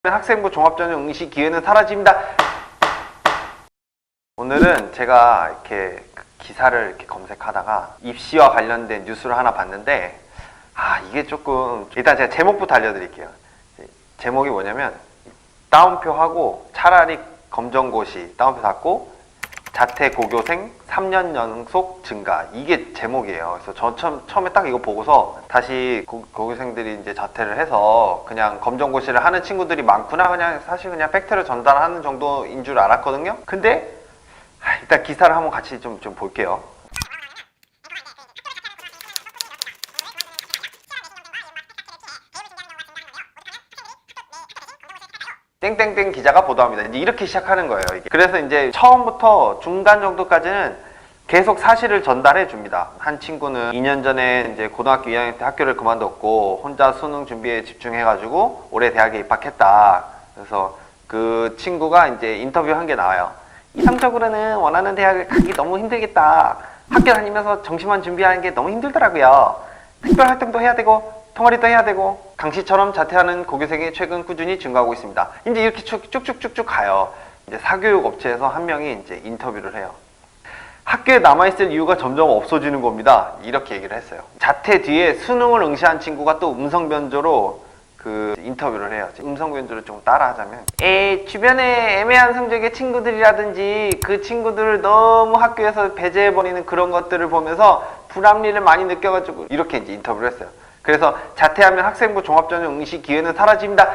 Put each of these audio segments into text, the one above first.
학생부 종합전형 응시 기회는 사라집니다. 오늘은 제가 이렇게 기사를 이렇게 검색하다가 입시와 관련된 뉴스를 하나 봤는데 이게 조금 일단 제가 제목부터 알려드릴게요. 제목이 뭐냐면 따옴표하고 차라리 검정고시 따옴표 닫고 자퇴 고교생 3년 연속 증가, 이게 제목이에요. 그래서 저 처음에 딱 이거 보고서 다시 고교생들이 이제 자퇴를 해서 그냥 검정고시를 하는 친구들이 많구나, 그냥 사실 그냥 팩트를 전달하는 정도인 줄 알았거든요. 근데 일단 기사를 한번 같이 좀 볼게요. 땡땡땡 기자가 보도합니다. 이제 이렇게 시작하는 거예요, 이게. 그래서 이제 처음부터 중간 정도까지는 계속 사실을 전달해 줍니다. 한 친구는 2년 전에 이제 고등학교 2학년 때 학교를 그만뒀고 혼자 수능 준비에 집중해가지고 올해 대학에 입학했다. 그래서 그 친구가 이제 인터뷰 한 게 나와요. 이상적으로는 원하는 대학을 가기 너무 힘들겠다. 학교 다니면서 정시만 준비하는 게 너무 힘들더라고요. 특별 활동도 해야 되고 동아리도 해야 되고, 강씨처럼 자퇴하는 고교생이 최근 꾸준히 증가하고 있습니다. 이제 이렇게 쭉쭉쭉쭉 가요. 이제 사교육 업체에서 한 명이 이제 인터뷰를 해요. 학교에 남아있을 이유가 점점 없어지는 겁니다. 이렇게 얘기를 했어요. 자퇴 뒤에 수능을 응시한 친구가 또 음성 변조로 그 인터뷰를 해요. 음성 변조를 좀 따라하자면, 주변에 애매한 성적의 친구들이라든지 그 친구들을 너무 학교에서 배제해버리는 그런 것들을 보면서 불합리를 많이 느껴가지고 이렇게 이제 인터뷰를 했어요. 그래서 자퇴하면 학생부 종합전형 응시 기회는 사라집니다.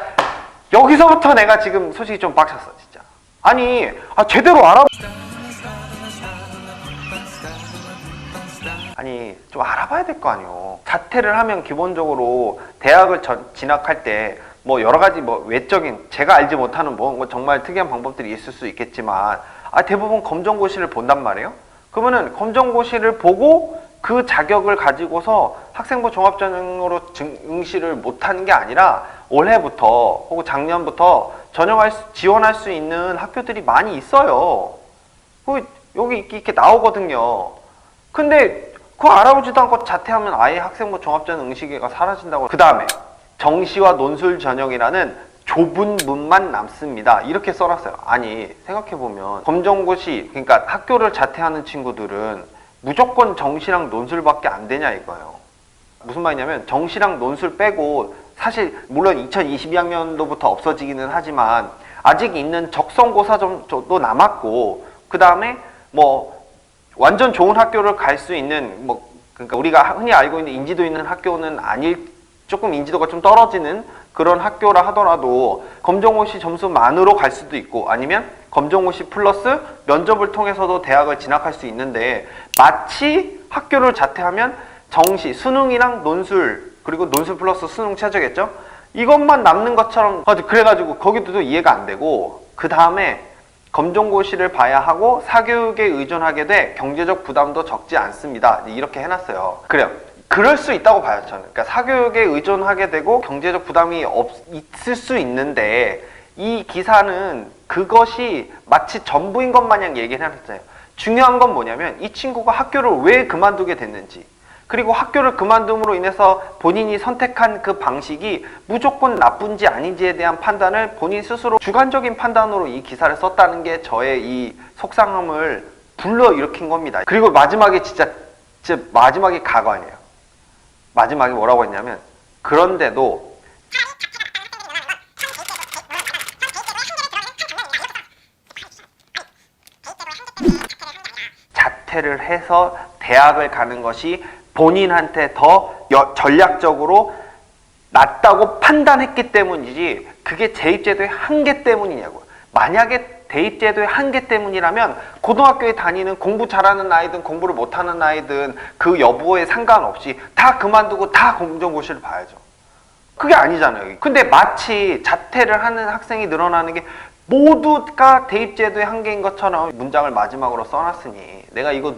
여기서부터 내가 지금 솔직히 좀 빡쳤어, 진짜. 아니, 제대로 좀 알아봐야 될 거 아니에요. 자퇴를 하면 기본적으로 대학을 진학할 때 뭐 여러 가지 뭐 외적인, 제가 알지 못하는 뭐 정말 특이한 방법들이 있을 수 있겠지만 대부분 검정고시를 본단 말이에요. 그러면은 검정고시를 보고 그 자격을 가지고서 학생부 종합전형으로 응시를 못하는 게 아니라 올해부터 혹은 작년부터 지원할 수 있는 학교들이 많이 있어요. 여기 이렇게 나오거든요. 근데 그거 알아보지도 않고 자퇴하면 아예 학생부 종합전형 응시기회가 사라진다고. 그 다음에 정시와 논술 전형이라는 좁은 문만 남습니다. 이렇게 써놨어요. 아니, 생각해보면 검정고시, 그러니까 학교를 자퇴하는 친구들은 무조건 정시랑 논술밖에 안 되냐 이거예요. 무슨 말이냐면 정시랑 논술 빼고, 사실 물론 2022학년도부터 없어지기는 하지만 아직 있는 적성고사 정도 남았고, 그 다음에 뭐 완전 좋은 학교를 갈 수 있는, 그러니까 우리가 흔히 알고 있는 인지도 있는 학교는 조금 인지도가 좀 떨어지는 그런 학교라 하더라도 검정고시 점수만으로 갈 수도 있고, 아니면 검정고시 플러스 면접을 통해서도 대학을 진학할 수 있는데, 마치 학교를 자퇴하면 정시, 수능이랑 논술, 그리고 논술 플러스 수능 최저겠죠? 이것만 남는 것처럼, 그래가지고 거기도 이해가 안 되고, 그 다음에 검정고시를 봐야 하고 사교육에 의존하게 돼 경제적 부담도 적지 않습니다. 이렇게 해놨어요. 그래요. 그럴 수 있다고 봐요, 저는. 그러니까 사교육에 의존하게 되고 경제적 부담이 있을 수 있는데, 이 기사는 그것이 마치 전부인 것 마냥 얘기를 해놨어요. 중요한 건 뭐냐면 이 친구가 학교를 왜 그만두게 됐는지, 그리고 학교를 그만둠으로 인해서 본인이 선택한 그 방식이 무조건 나쁜지 아닌지에 대한 판단을 본인 스스로 주관적인 판단으로 이 기사를 썼다는 게 저의 이 속상함을 불러일으킨 겁니다. 그리고 마지막에 진짜 마지막이 가관이에요. 마지막에 뭐라고 했냐면, 그런데도 자퇴를 해서 대학을 가는 것이 본인한테 더 전략적으로 낫다고 판단했기 때문이지, 그게 대입제도의 한계 때문이냐고요. 만약에 대입제도의 한계 때문이라면 고등학교에 다니는 공부 잘하는 아이든 공부를 못하는 아이든 그 여부에 상관없이 다 그만두고 다 검정고시를 봐야죠. 그게 아니잖아요. 근데 마치 자퇴를 하는 학생이 늘어나는 게 모두가 대입제도의 한계인 것처럼 문장을 마지막으로 써놨으니 내가 이거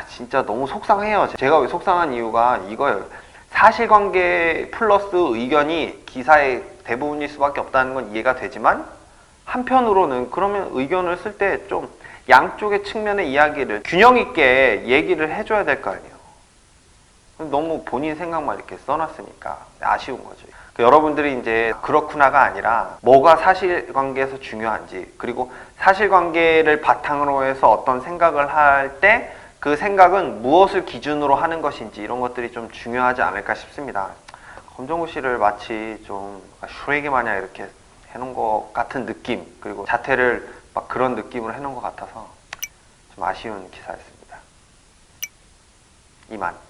진짜 너무 속상해요. 제가 왜 속상한 이유가 이거예요. 사실관계 플러스 의견이 기사의 대부분일 수밖에 없다는 건 이해가 되지만, 한편으로는 그러면 의견을 쓸 때 좀 양쪽의 측면의 이야기를 균형 있게 얘기를 해줘야 될 거 아니에요. 너무 본인 생각만 이렇게 써놨으니까 아쉬운 거죠. 여러분들이 이제 그렇구나가 아니라 뭐가 사실관계에서 중요한지, 그리고 사실관계를 바탕으로 해서 어떤 생각을 할 때 그 생각은 무엇을 기준으로 하는 것인지, 이런 것들이 좀 중요하지 않을까 싶습니다. 검정구 씨를 마치 좀 슈렉이 마냥 이렇게 해놓은 것 같은 느낌, 그리고 자퇴를 막 그런 느낌으로 해놓은 것 같아서 좀 아쉬운 기사였습니다. 이만.